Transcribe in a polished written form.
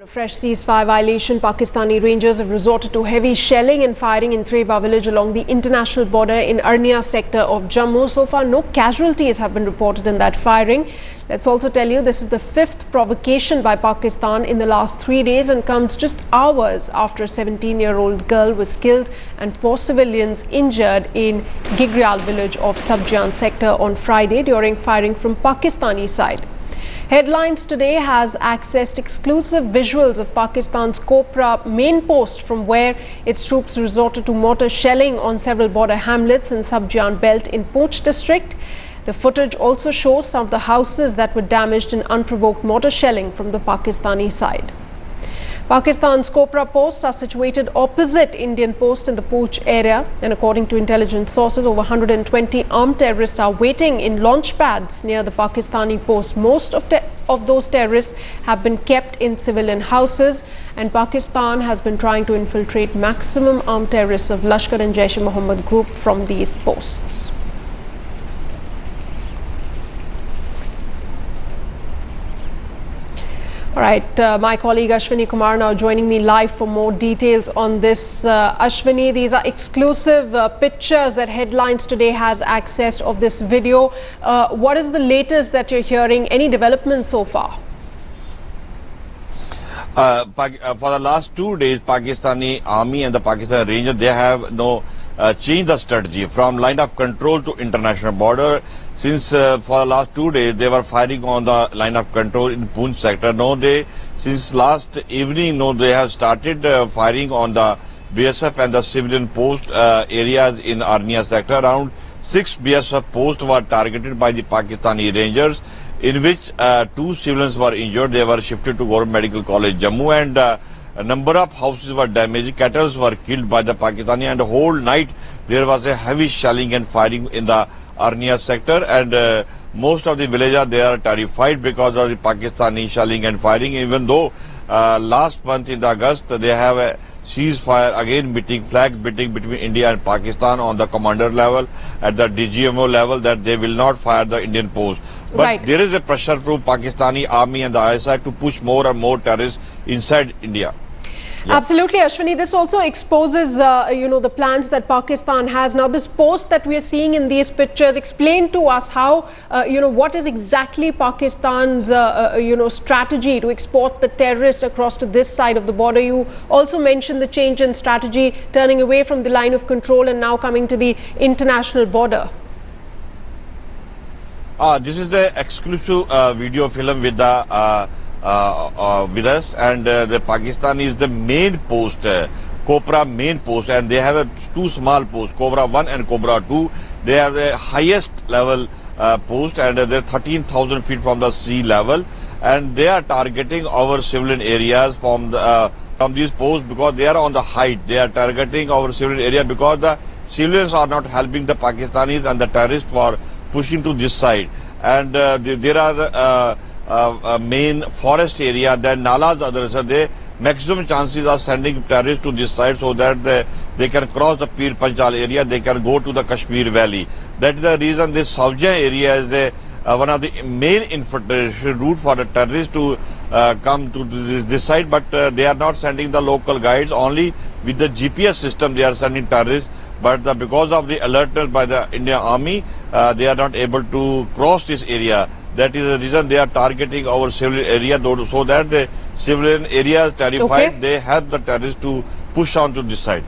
A fresh ceasefire violation. Pakistani Rangers have resorted to heavy shelling and firing in Treva village along the international border in Arnia sector of Jammu. So far, no casualties have been reported in that firing. Let's also tell you this is the fifth provocation by Pakistan in the last 3 days and comes just hours after a 17-year-old girl was killed and 4 civilians injured in Gigriyal village of Sabjan sector on Friday during firing from Pakistani side. Headlines today has accessed exclusive visuals of Pakistan's Copra main post from where its troops resorted to mortar shelling on several border hamlets in Sabjan belt in Poonch district. The footage also shows some of the houses that were damaged in unprovoked mortar shelling from the Pakistani side. Pakistan's Copra posts are situated opposite Indian post in the Poonch area, and according to intelligence sources, over 120 armed terrorists are waiting in launch pads near the Pakistani post. Most of those terrorists have been kept in civilian houses, and Pakistan has been trying to infiltrate maximum armed terrorists of Lashkar and Jaish-e-Mohammed group from these posts. All right, my colleague Ashwini Kumar now joining me live for more details on this. Ashwini, these are exclusive pictures that Headlines today has access of this video. What is the latest that you're hearing? Any developments so far? For the last 2 days, Pakistani army and the Pakistani Rangers, they have changed the strategy from line of control to international border. Since for the last 2 days, they were firing on the line of control in Poonch sector. Since last evening, they have started firing on the BSF and the civilian post areas in Arnia sector. Around 6 BSF posts were targeted by the Pakistani Rangers, in which 2 civilians were injured. They were shifted to Government Medical College Jammu, and a number of houses were damaged. Cattle were killed by the Pakistani, and the whole night there was a heavy shelling and firing in the Arnia sector, and most of the villagers, they are terrified because of the Pakistani shelling and firing, even though last month in August they have a ceasefire again flag meeting between India and Pakistan on the commander level, at the DGMO level, that they will not fire the Indian post. But there is a pressure from Pakistani army and the ISI to push more and more terrorists inside India. Yeah. Absolutely, Ashwini. This also exposes, the plans that Pakistan has. Now, this post that we are seeing in these pictures, explain to us how, what is exactly Pakistan's, strategy to export the terrorists across to this side of the border. You also mentioned the change in strategy, turning away from the line of control and now coming to the international border. This is the exclusive video film with the with us, and the Pakistan is the main post, Cobra main post, and they have 2 small posts, Cobra 1 and Cobra 2. They have the highest level post, and they're 13,000 feet from the sea level, and they are targeting our civilian areas from these posts because they are on the height. They are targeting our civilian area because the civilians are not helping the Pakistanis, and the terrorists were pushing to this side, and there are main forest area, then nalas, others, the maximum chances are sending terrorists to this side so that they can cross the Pir Panchal area, they can go to the Kashmir Valley. That is the reason this Sabjan area is one of the main infiltration route for the terrorists to come to this side, but they are not sending the local guides. Only with the GPS system they are sending terrorists, but because of the alertness by the Indian army, they are not able to cross this area. That is the reason they are targeting our civilian area, so that the civilian area is terrified. They help the terrorists to push on to this side.